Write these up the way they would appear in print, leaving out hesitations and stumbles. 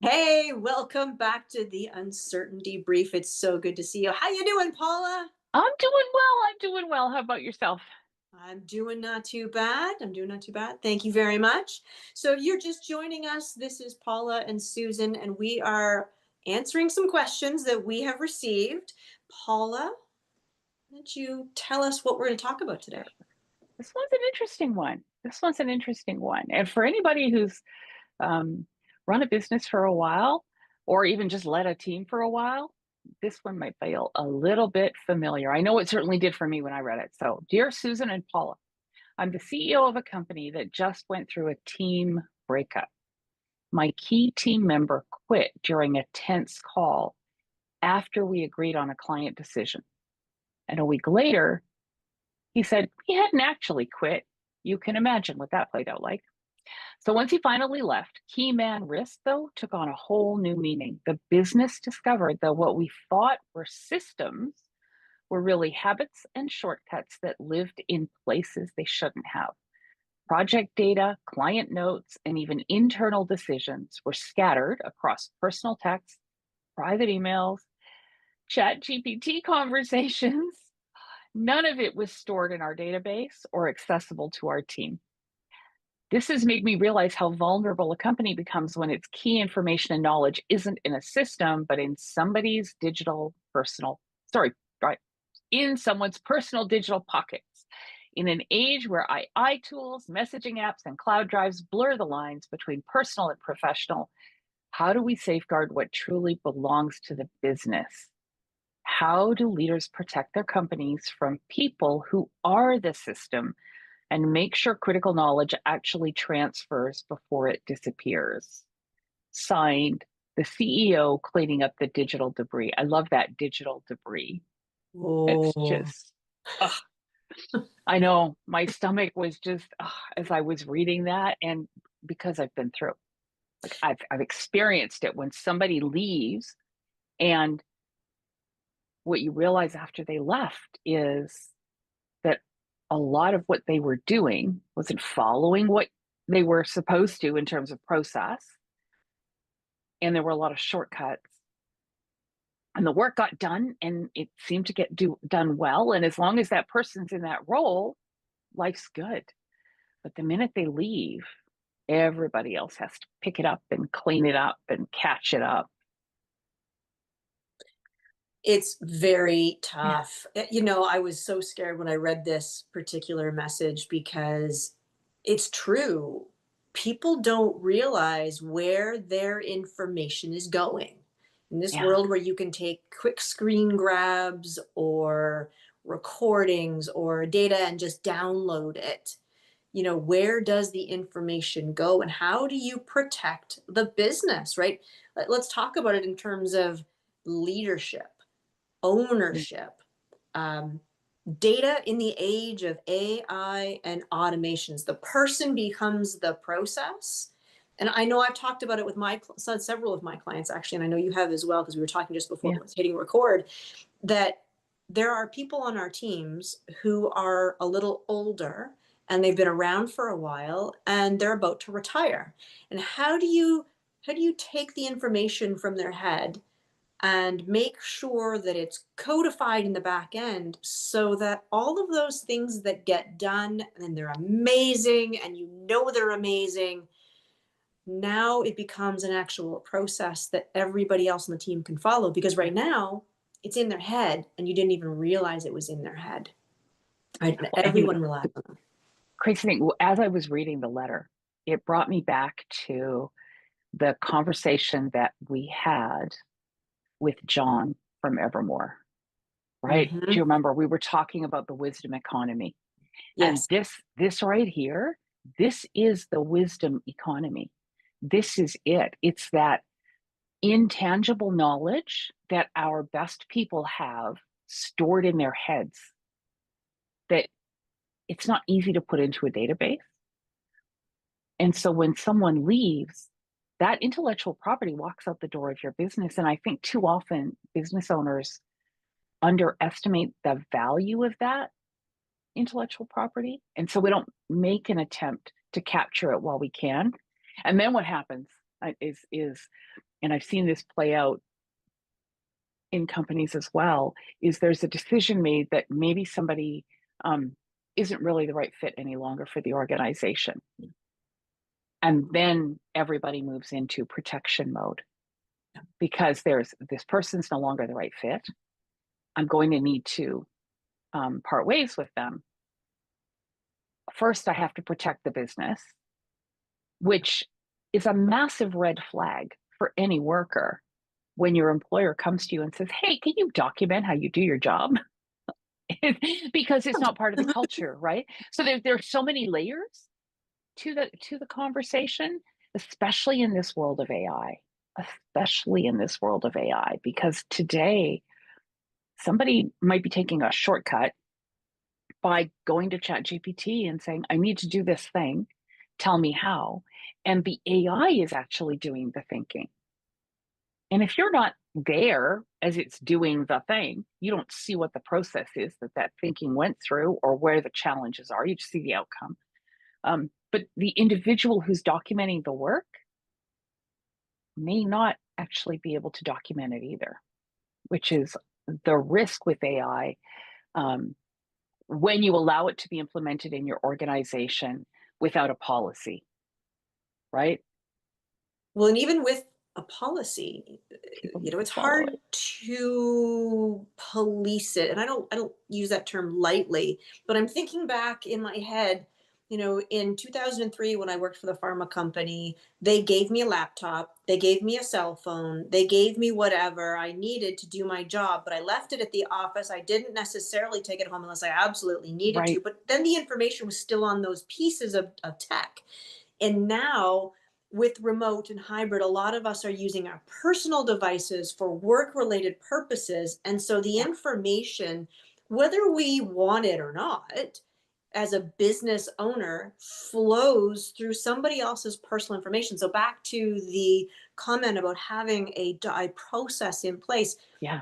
Hey, welcome back to the uncertainty brief. It's so good to see you. How you doing, Paula? I'm doing well. I'm doing well. How about yourself? I'm doing not too bad. I'm doing not too bad. Thank you very much. So, if you're just joining us, this is Paula and Susan, and we are answering some questions that we have received. Paula, why don't you tell us what we're going to talk about today? This one's an interesting one. And for anybody who's run a business for a while, or even just led a team for a while, this one might feel a little bit familiar. I know it certainly did for me when I read it. So, dear Susan and Paula, I'm the CEO of a company that just went through a team breakup. My key team member quit during a tense call after we agreed on a client decision. And a week later, he said he hadn't actually quit. You can imagine what that played out like. So once he finally left, key man risk, though, took on a whole new meaning. The business discovered that what we thought were systems were really habits and shortcuts that lived in places they shouldn't have. Project data, client notes, and even internal decisions were scattered across personal texts, private emails, chat GPT conversations. None of it was stored in our database or accessible to our team. This has made me realize how vulnerable a company becomes when its key information and knowledge isn't in a system, but in somebody's digital personal, sorry, right, in someone's personal digital pockets. In an age where AI tools, messaging apps, and cloud drives blur the lines between personal and professional, how do we safeguard what truly belongs to the business? How do leaders protect their companies from people who are the system and make sure critical knowledge actually transfers before it disappears? Signed, the CEO cleaning up the digital debris. I love that digital debris. It's Oh, just, ugh, I know my stomach was just, as I was reading that, and because I've been through, like I've experienced it when somebody leaves, and what you realize after they left is that a lot of what they were doing wasn't following what they were supposed to in terms of process. And there were a lot of shortcuts. And the work got done and it seemed to done well. And as long as that person's in that role, life's good. But the minute they leave, everybody else has to pick it up and clean it up and catch it up. it's very Yeah. tough. I was so scared when I read this particular message because it's true. People don't realize where their information is going. In this Yeah. world where you can take quick screen grabs or recordings or data and just download it, where does the information go and how do you protect the business, right? Let's talk about it in terms of leadership, ownership, um, data in the age of AI and automations. The person becomes the process. And I know I've talked about it with several of my clients actually, and I know you have as well because we were talking just before Yeah. hitting record. That there are people on our teams who are a little older and they've been around for a while and they're about to retire. And how do you take the information from their head and make sure that it's codified in the back end so that all of those things that get done and they're amazing and they're amazing, now it becomes an actual process that everybody else on the team can follow, because right now it's in their head and you didn't even realize it was in their head. Right? Well, and Everyone relies on them. crazy thing, as I was reading the letter, it brought me back to the conversation that we had with John from Evermore, right? Do Hmm. you remember we were talking about the wisdom economy? And Yes. this right here, this is the wisdom economy. This is it. It's that intangible knowledge that our best people have stored in their heads that it's not easy to put into a database. And so when someone leaves, that intellectual property walks out the door of your business. And I think too often business owners underestimate the value of that intellectual property. And so we don't make an attempt to capture it while we can. And then what happens? is, and I've seen this play out in companies as well, is there's a decision made that maybe somebody um, isn't really the right fit any longer for the organization. And then everybody moves into protection mode because there's this person's no longer the right fit. I'm going to need to part ways with them. First, I have to protect the business, which is a massive red flag for any worker when your employer comes to you and says, "Hey, can you document how you do your job?" Because it's not part of the culture, right? So there's so many layers to the conversation, especially in this world of AI, especially in this world of AI, because today somebody might be taking a shortcut by going to chat gpt and saying, I need to do this thing, tell me how, and the AI is actually doing the thinking. And if you're not there as it's doing the thing, you don't see what the process is that that thinking went through or where the challenges are. You just see the outcome. But the individual who's documenting the work may not actually be able to document it either, which is the risk with AI um, when you allow it to be implemented in your organization without a policy, right? Well, and even with a policy, People need to it's follow hard it. to police it. And I don't use that term lightly, but I'm thinking back in my head, in 2003 when I worked for the pharma company, they gave me a laptop, they gave me a cell phone, they gave me whatever I needed to do my job, but I left it at the office. I didn't necessarily take it home unless I absolutely needed to, Right, but then the information was still on those pieces of tech. And now, with remote and hybrid, a lot of us are using our personal devices for work related purposes. And so the yeah, information, whether we want it or not, as a business owner, flows through somebody else's personal information. So back to the comment about having a process in place, yeah,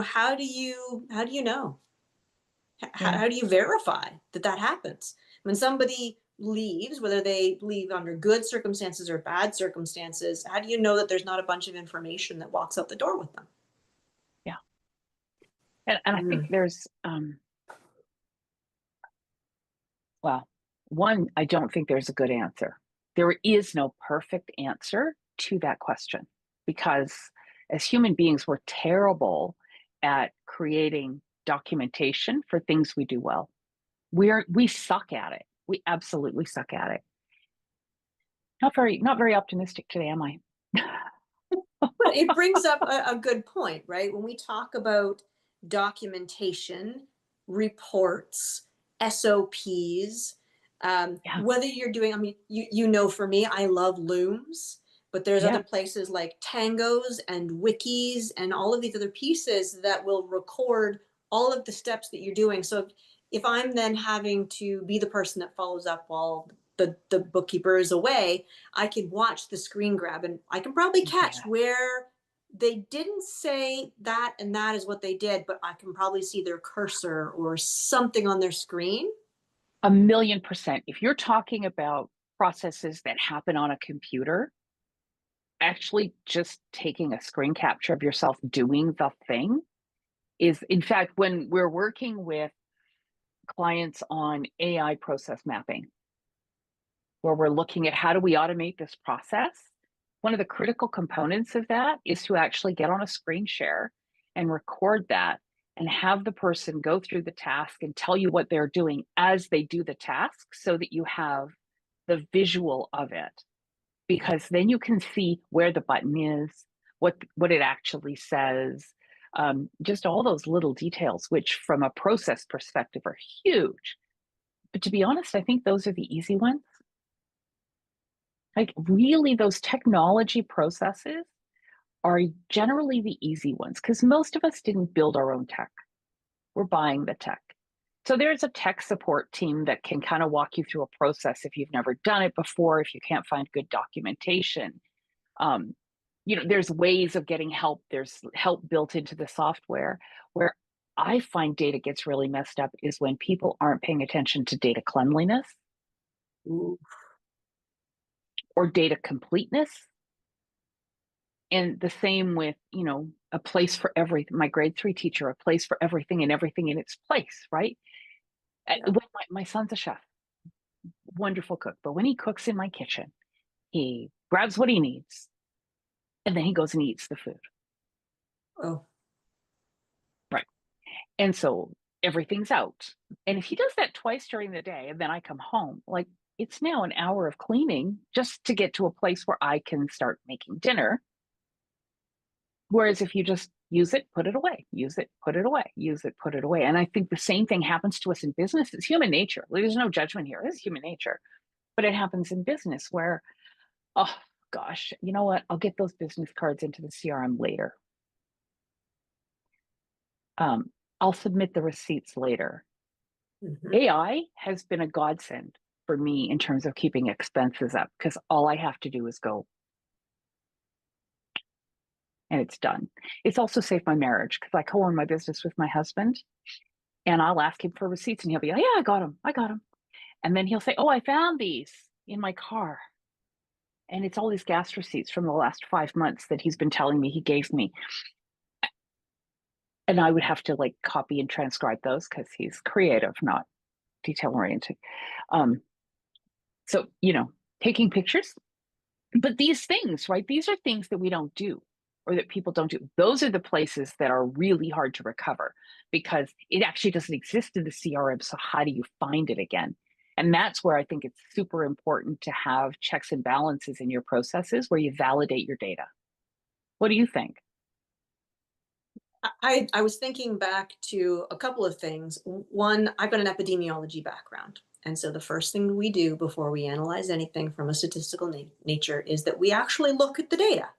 how do you know? yeah. How do you verify that that happens when somebody leaves, whether they leave under good circumstances or bad circumstances? How do you know that there's not a bunch of information that walks out the door with them? Yeah. And I think Mm. there's well, one, I don't think there's a good answer. There is no perfect answer to that question because as human beings, we're terrible at creating documentation for things we do well. We suck at it. We absolutely suck at it. Not very optimistic today, am I? But it brings up a good point, right? When we talk about documentation, reports, SOPs, Yeah, whether you're doing, I mean, for me, I love looms, but there's yeah, other places like Tangos and wikis and all of these other pieces that will record all of the steps that you're doing. So if I'm then having to be the person that follows up while the bookkeeper is away, I can watch the screen grab and I can probably catch yeah. where they didn't say that and that is what they did, but I can probably see their cursor or something on their screen. 1,000,000%. If you're talking about processes that happen on a computer, actually just taking a screen capture of yourself doing the thing is, in fact, when we're working with clients on AI process mapping, where we're looking at how do we automate this process, one of the critical components of that is to actually get on a screen share and record that and have the person go through the task and tell you what they're doing as they do the task so that you have the visual of it, because then you can see where the button is, what it actually says, just all those little details, which from a process perspective are huge. But to be honest, I think those are the easy ones. Like really, those technology processes are generally the easy ones because most of us didn't build our own tech. We're buying the tech. So there's a tech support team that can kind of walk you through a process if you've never done it before, if you can't find good documentation. Um, there's ways of getting help. There's help built into the software. Where I find data gets really messed up is when people aren't paying attention to data cleanliness Ooh. or data completeness. And the same with, a place for everything. My grade 3 teacher, a place for everything and everything in its place, right? Yeah. When my son's a chef, wonderful cook, but when he cooks in my kitchen, he grabs what he needs and then he goes and eats the food, Oh, right? And so everything's out. And if he does that twice during the day and then I come home, like, it's now an hour of cleaning just to get to a place where I can start making dinner. Whereas if you just use it, put it away, use it, put it away, use it, put it away. And I think the same thing happens to us in business. It's human nature. There's no judgment here. It's human nature. But it happens in business where, oh gosh, you know what? I'll get those business cards into the CRM later. I'll submit the receipts later. mhm. AI has been a godsend for me in terms of keeping expenses up because all I have to do is go and it's done. It's also saved my marriage because I co own my business with my husband and I'll ask him for receipts and he'll be like, yeah, I got them. I got them. And then he'll say, oh, I found these in my car. And it's all these gas receipts from the last 5 months that he's been telling me he gave me. And I would have to like copy and transcribe those because he's creative, not detail oriented. Um, so, taking pictures, but these things, right? These are things that we don't do or that people don't do. Those are the places that are really hard to recover because it actually doesn't exist in the CRM. So, how do you find it again? And that's where I think it's super important to have checks and balances in your processes where you validate your data. What do you think? I was thinking back to a couple of things. One, I've got an epidemiology background. And so the first thing we do before we analyze anything from a statistical nature is that we actually look at the data.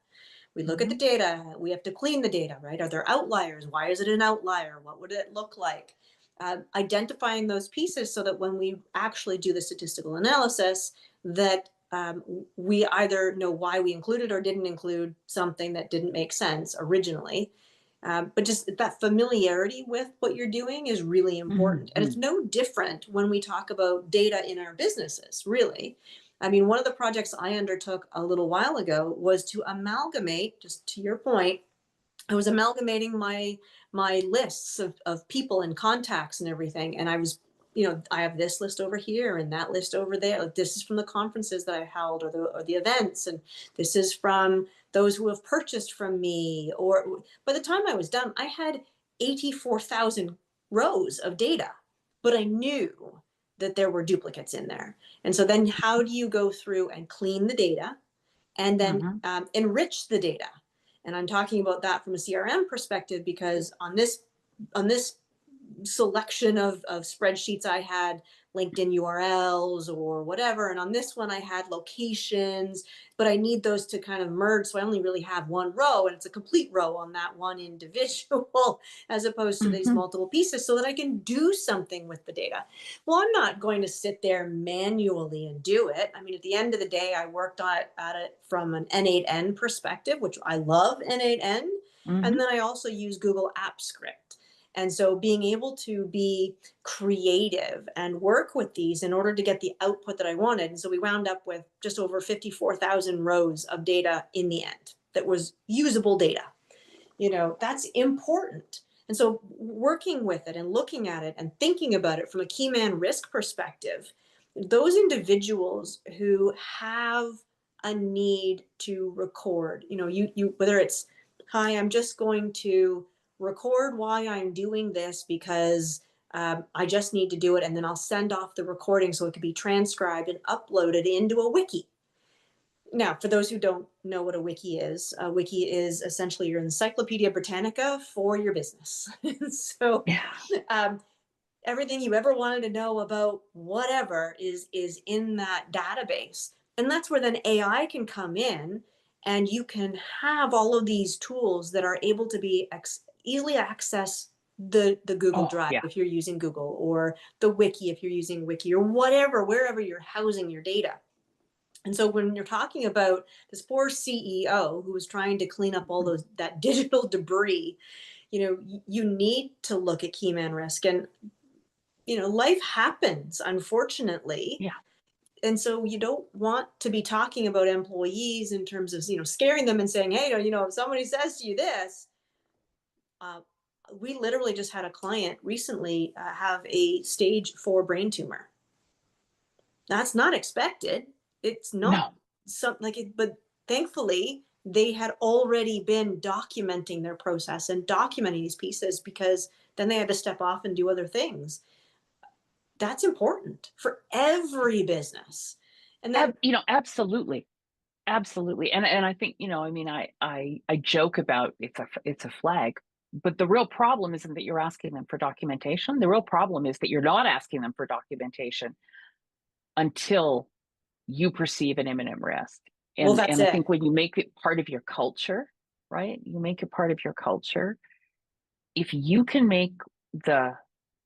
We look at the Hmm. data. We have to clean the data, right? Are there outliers? Why is it an outlier? What would it look like? Identifying those pieces so that when we actually do the statistical analysis, that we either know why we included or didn't include something that didn't make sense originally. But just that familiarity with what you're doing is really important. And it's Hmm. no different when we talk about data in our businesses, really. I mean, one of the projects I undertook a little while ago was to amalgamate, just to your point, I was amalgamating my lists of people and contacts and everything. And I was, I have this list over here and that list over there. Like, this is from the conferences that I held or the events. And this is from those who have purchased from me. Or by the time I was done, I had 84,000 rows of data, but I knew that there were duplicates in there. And so then how do you go through and clean the data and then Hmm. enrich the data? And I'm talking about that from a CRM perspective because on this selection of spreadsheets I had LinkedIn URLs or whatever. And on this one, I had locations, but I need those to kind of merge. So I only really have one row and it's a complete row on that one individual as opposed to these Hmm. multiple pieces so that I can do something with the data. Well, I'm not going to sit there manually and do it. I mean, at the end of the day, I worked at it from an N8N perspective, which I love N8N. And Hmm. then I also use Google Apps Script. And so being able to be creative and work with these in order to get the output that I wanted. And so we wound up with just over 54,000 rows of data in the end that was usable data. That's important. And so working with it and looking at it and thinking about it from a key man risk perspective, those individuals who have a need to record, you whether it's, hi, I'm just going to record why I'm doing this because I just need to do it, and then I'll send off the recording so it can be transcribed and uploaded into a wiki. Now, for those who don't know what a wiki is essentially your Encyclopedia Britannica for your business. So, Yeah. um, everything you ever wanted to know about whatever is in that database, and that's where then AI can come in, and you can have all of these tools that are able to be easily access the Google Oh, Drive yeah. if you're using Google, or the Wiki if you're using Wiki, or whatever, wherever you're housing your data. And so when you're talking about this poor CEO who was trying to clean up all those that digital debris, you need to look at key man risk. And life happens, unfortunately. Yeah. And so you don't want to be talking about employees in terms of, scaring them and saying, hey, if somebody says to you this, uh, we literally just had a client recently have a stage 4 brain tumor. That's not expected. It's not No, something like it, but thankfully they had already been documenting their process and documenting these pieces, because then they had to step off and do other things. That's important for every business. And then, absolutely. Absolutely. And I think, I mean, I joke about it's a flag, but the real problem isn't that you're asking them for documentation. The real problem is that you're not asking them for documentation until you perceive an imminent risk. well, And that's and I it. think when you make it part of your culture, right? You make it part of your culture. If you can make the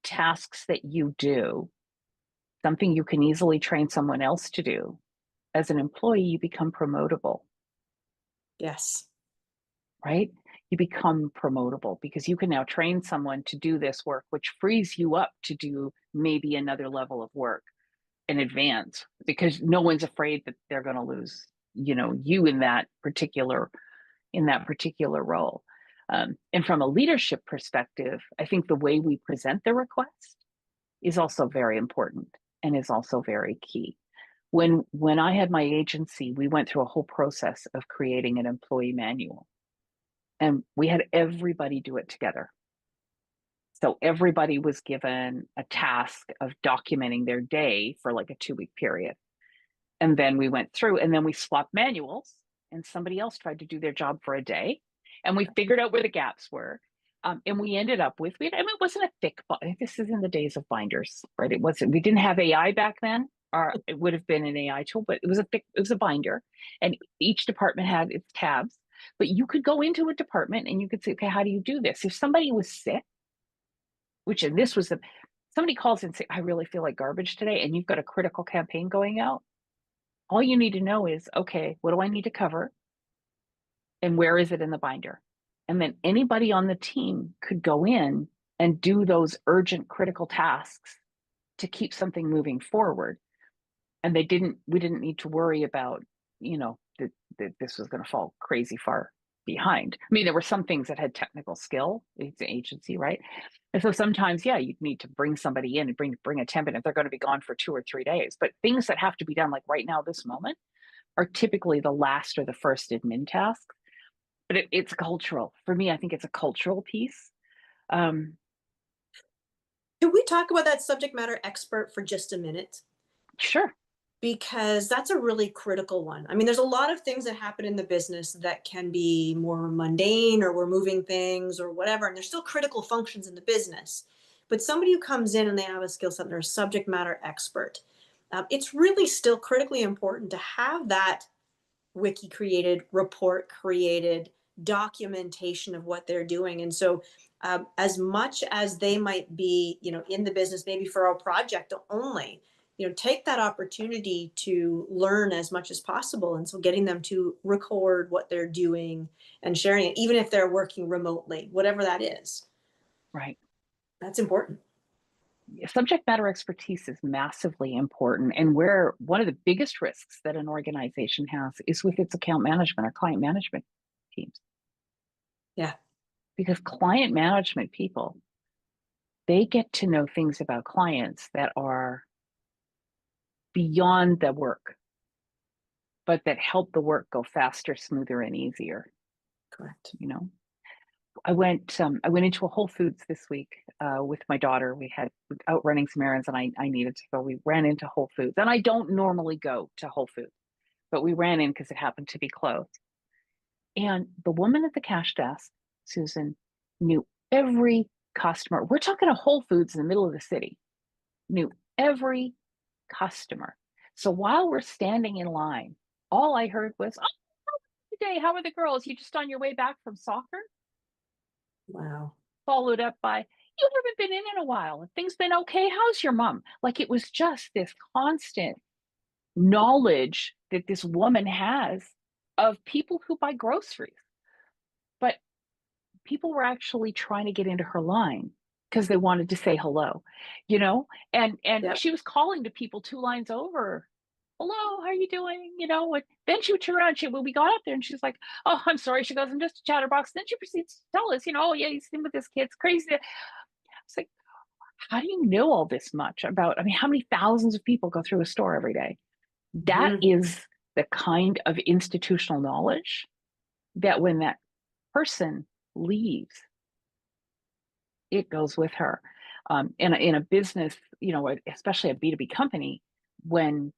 tasks that you do something you can easily train someone else to do, as an employee, you become promotable, Yes. right? You become promotable because you can now train someone to do this work, which frees you up to do maybe another level of work in advance because no one's afraid that they're going to lose, you in that particular role. And from a leadership perspective, I think the way we present the request is also very important and is also very key. When I had my agency, we went through a whole process of creating an employee manual, and we had everybody do it together. So everybody was given a task of documenting their day for like a 2-week period. And then we went through and then we swapped manuals and somebody else tried to do their job for a day. And we figured out where the gaps were. And we ended up with, I mean, it wasn't a thick, this is in the days of binders, right? We didn't have AI back then, or it would have been an AI tool, but it was a binder. And each department had its tabs. But you could go into a department and you could say, okay, how do you do this? If somebody was sick, and this was somebody calls and say, I really feel like garbage today, and you've got a critical campaign going out, all you need to know is, okay, what do I need to cover? And where is it in the binder? And then anybody on the team could go in and do those urgent critical tasks to keep something moving forward. And we didn't need to worry about, that this was going to fall crazy far behind. I mean, there were some things that had technical skill. It's an agency, right? And so sometimes, yeah, you'd need to bring somebody in and bring a temp in if they're going to be gone for 2 or 3 days. But things that have to be done like right now, this moment, are typically the last or the first admin task. But it's cultural. For me, I think it's a cultural piece. Um, Can we talk about that subject matter expert for just a minute? sure. Because that's a really critical one. I mean, there's a lot of things that happen in the business that can be more mundane, or we're moving things or whatever, and there's still critical functions in the business. But somebody who comes in and they have a skill set, they're a subject matter expert. It's really still critically important to have that wiki created, report created, documentation of what they're doing. And so, as much as they might be, in the business, maybe for a project only, take that opportunity to learn as much as possible. And so, getting them to record what they're doing and sharing it, even if they're working remotely, whatever that is, Right. that's important. Subject matter expertise is massively important. And where one of the biggest risks that an organization has is with its account management or client management teams. Yeah. Because client management people, they get to know things about clients that are beyond the work, but that help the work go faster, smoother, and easier. Correct. You know, I went into a Whole Foods this week with my daughter. We had out running some errands, and I needed to go. We ran into Whole Foods, and I don't normally go to Whole Foods, but we ran in because it happened to be closed. And the woman at the cash desk, Susan, knew every customer. We're talking a Whole Foods in the middle of the city. Knew every customer. So while we're standing in line, all I heard was, "Oh, today, how are the girls? You just on your way back from soccer?" Wow. Followed up by, "You haven't been in a while. Have things been okay? How's your mom?" Like it was just this constant knowledge that this woman has of people who buy groceries. But people were actually trying to get into her line because they wanted to say hello, you know? And Yep. she was calling to people 2 lines over. hello, how are you doing? You know, what? Then she would turn around. When we got up there, and she's like, "Oh, I'm sorry." She goes, "I'm just a chatterbox." Then she proceeds to tell us, "Oh yeah, he's in with this kid. It's crazy." It's like, how do you know all this much about? I mean, how many thousands of people go through a store every day? That Mhm. is the kind of institutional knowledge that when that person leaves, it goes with her. In a business, especially a B2B company, when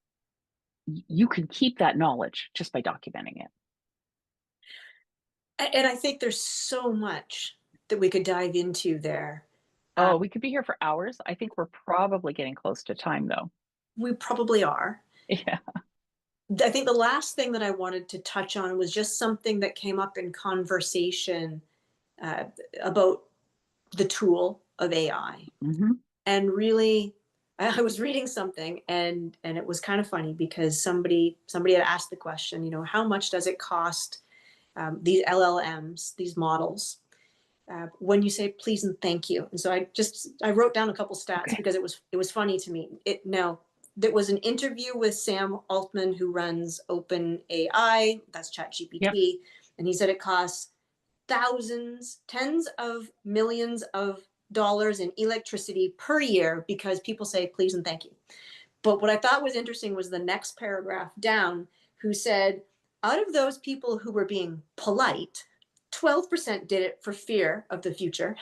you can keep that knowledge just by documenting it. And I think there's so much that we could dive into there. Uh, Oh, we could be here for hours. I think we're probably getting close to time, though. we probably are. Yeah. I think the last thing that I wanted to touch on was just something that came up in conversation uh, about the tool of AI. Hmm. And really, I was reading something, and it was kind of funny because somebody had asked the question, how much does it cost these LLMs, these models, when you say please and thank you? And so I wrote down a couple stats Okay. because it was funny to me. There was an interview with Sam Altman, who runs Open AI, that's Yep. ChatGPT, and he said it costs thousands, tens of millions of dollars in electricity per year because people say please and thank you. But what I thought was interesting was the next paragraph down, who said, out of those people who were being polite, 12% did it for fear of the future.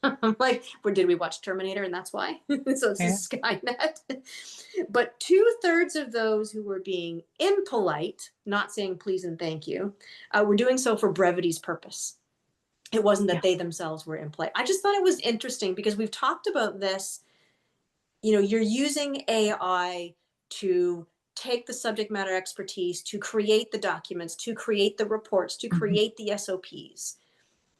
I'm like, where did we watch Terminator and that's why? So this Yeah. is Skynet. But 2/3 of those who were being impolite, not saying please and thank you, were doing so for brevity's purpose. It wasn't that Yeah. they themselves were impolite. I just thought it was interesting because we've talked about this. You're using AI to take the subject matter expertise, to create the documents, to create the reports, to Hmm. create the SOPs.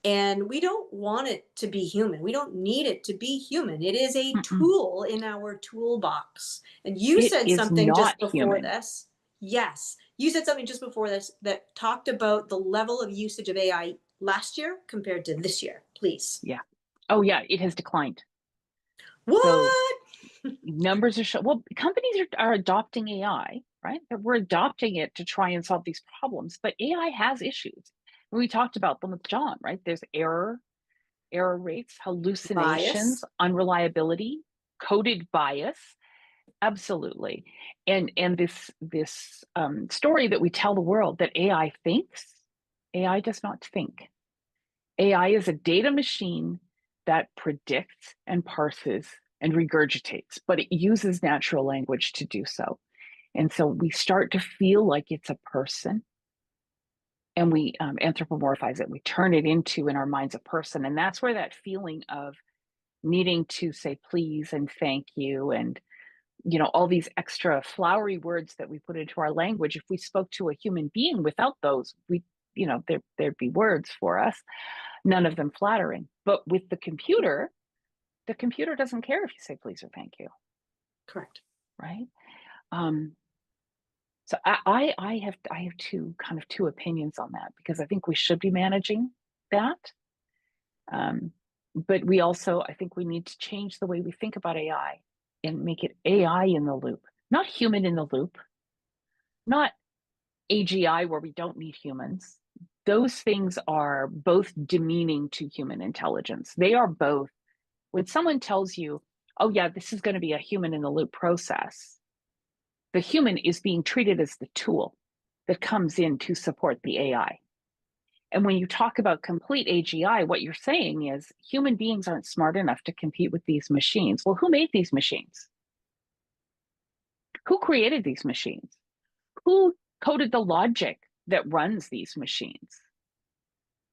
And we don't want it to be human. We don't need it to be human. It is a Mm-mm. tool in our toolbox. And you It said is something not just before human. this. Yes, you said something just before this that talked about the level of usage of AI last year compared to this year. Please. Yeah. Oh, yeah. It has declined. So What? numbers are well, companies are adopting AI, right? We're adopting it to try and solve these problems, but AI has issues. We talked about them with John, right? There's error rates, hallucinations, Bias. unreliability, coded bias. Absolutely. And this story that we tell the world that AI thinks, AI does not think. AI is a data machine that predicts and parses and regurgitates, but it uses natural language to do so. And so we start to feel like it's a person, and we anthropomorphize it. We turn it into, in our minds, a person. And that's where that feeling of needing to say please and thank you and all these extra flowery words that we put into our language, if we spoke to a human being without those, there'd be words for us, none of them flattering. But with the computer doesn't care if you say please or thank you, Correct. right? um so I have two opinions on that, because I think we should be managing that. um but we also, I think, we need to change the way we think about AI and make it AI in the loop, not human in the loop, not AGI where we don't need humans. Those things are both demeaning to human intelligence. They are both. When someone tells you, oh, yeah, this is going to be a human in the loop process, the human is being treated as the tool that comes in to support the AI. And when you talk about complete AGI, what you're saying is human beings aren't smart enough to compete with these machines. Well, who made these machines? Who created these machines? Who coded the logic that runs these machines?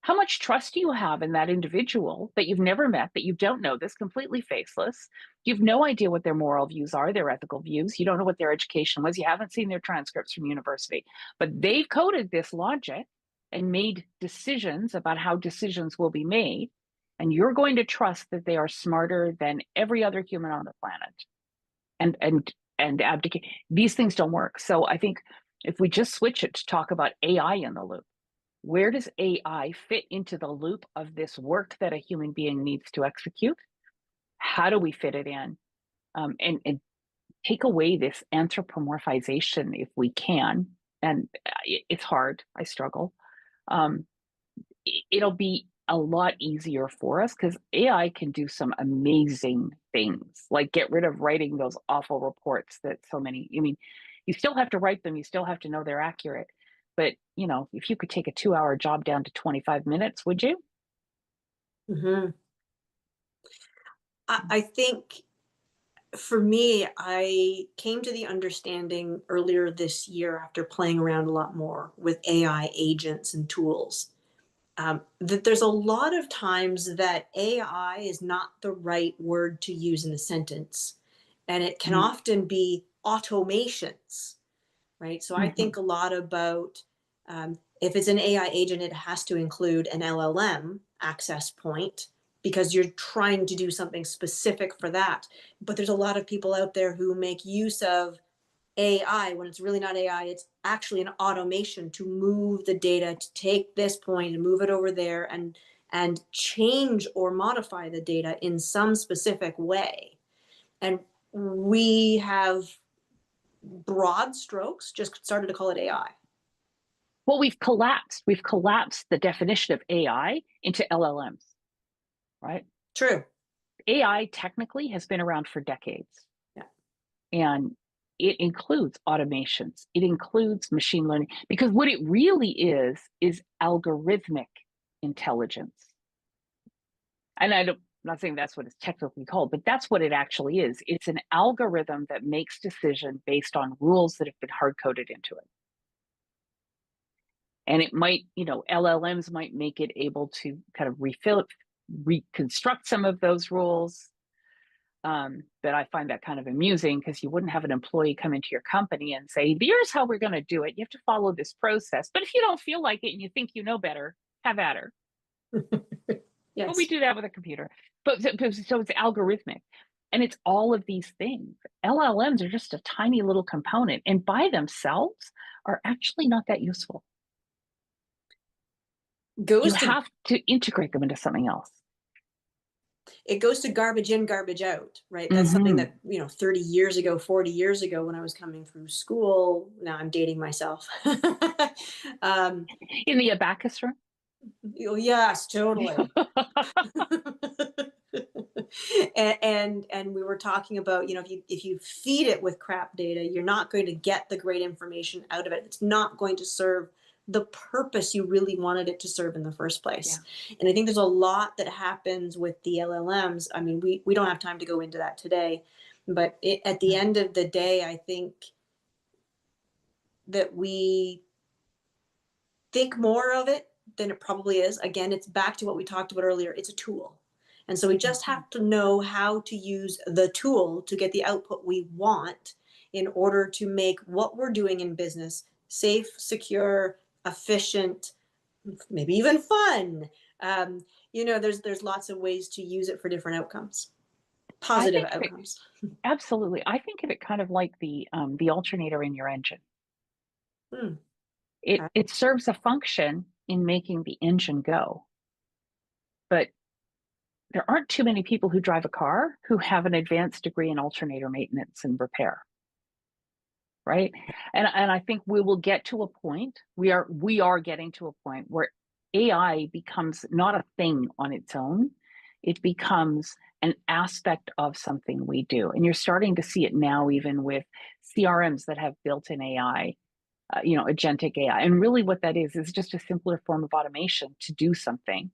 How much trust do you have in that individual that you've never met, that you don't know, that's completely faceless? You've no idea what their moral views are, their ethical views. You don't know what their education was. You haven't seen their transcripts from university. But they've coded this logic and made decisions about how decisions will be made. And you're going to trust that they are smarter than every other human on the planet and abdicate. These things don't work. So I think if we just switch it to talk about AI in the loop, where does AI fit into the loop of this work that a human being needs to execute? How do we fit it in? And take away this anthropomorphization if we can. And it's hard. I struggle. Um, it'll be a lot easier for us because AI can do some amazing things, like get rid of writing those awful reports that so many, I mean, you still have to write them, you still have to know they're accurate. But, if you could take a 2-hour job down to 25 minutes, would you? Hmm. I think for me, I came to the understanding earlier this year after playing around a lot more with AI agents and tools, that there's a lot of times that AI is not the right word to use in a sentence. And it can Mm-hmm. often be automations, right? So I Mm-hmm. think a lot about, if it's an AI agent, it has to include an LLM access point because you're trying to do something specific for that. But there's a lot of people out there who make use of AI when it's really not AI. It's actually an automation to move the data to take this point and move it over there and change or modify the data in some specific way. And we have broad strokes just started to call it AI. Well, we've collapsed the definition of AI into LLMs, right? True. AI technically has been around for decades. Yeah. And it includes automations, it includes machine learning, because what it really is algorithmic intelligence. And I'm not saying that's what it's technically called, but that's what it actually is. It's an algorithm that makes decision based on rules that have been hard coded into it. And it might, LLMs might make it able to kind of reconstruct some of those rules. But I find that kind of amusing because you wouldn't have an employee come into your company and say, here's how we're going to do it. You have to follow this process. But if you don't feel like it and you think you know better, have at her. But we Yes. do that with a computer. So it's algorithmic. And it's all of these things. LLMs are just a tiny little component and by themselves are actually not that useful. You Goes to have to integrate them into something else. it goes to garbage in, garbage out, right? That's something Mm-hmm. that, 30 years ago, 40 years ago when I was coming through school, now I'm dating myself. um, In the abacus room. yes, totally. And we were talking about, if you feed it with crap data, you're not going to get the great information out of it. It's not going to serve the purpose you really wanted it to serve in the first place. Yeah. And I think there's a lot that happens with the LLMs. I mean, we don't have time to go into that today, but at the No. end of the day, I think that we think more of it than it probably is. Again, it's back to what we talked about earlier. It's a tool. And so we just Mm-hmm. have to know how to use the tool to get the output we want in order to make what we're doing in business safe, secure, efficient, maybe even fun. There's lots of ways to use it for different outcomes, I positive think of it outcomes. absolutely. I think of it kind of like the alternator in your engine. Hmm, It okay. it serves a function in making the engine go, but there aren't too many people who drive a car who have an advanced degree in alternator maintenance and repair, right? And I think we will get to a point, we are getting to a point where AI becomes not a thing on its own. It becomes an aspect of something we do. And you're starting to see it now even with CRMs that have built-in AI, agentic AI. And really what that is just a simpler form of automation to do something,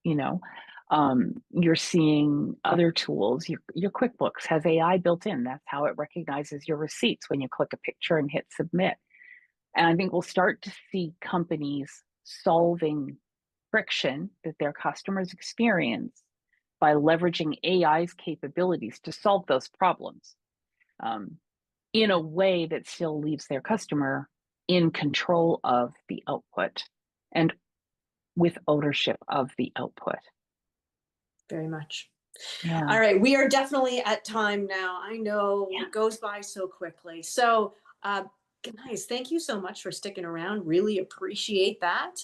you know. You're seeing other tools. Your QuickBooks has AI built in. That's how it recognizes your receipts when you click a picture and hit submit. And I think we'll start to see companies solving friction that their customers experience by leveraging AI's capabilities to solve those problems, um, in a way that still leaves their customer in control of the output and with ownership of the output. Very much. Yeah. All right, we are definitely at time now. I know Yeah. it goes by so quickly. So, guys, thank you so much for sticking around. Really appreciate that.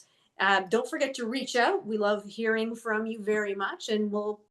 Don't forget to reach out. We love hearing from you very much, and we'll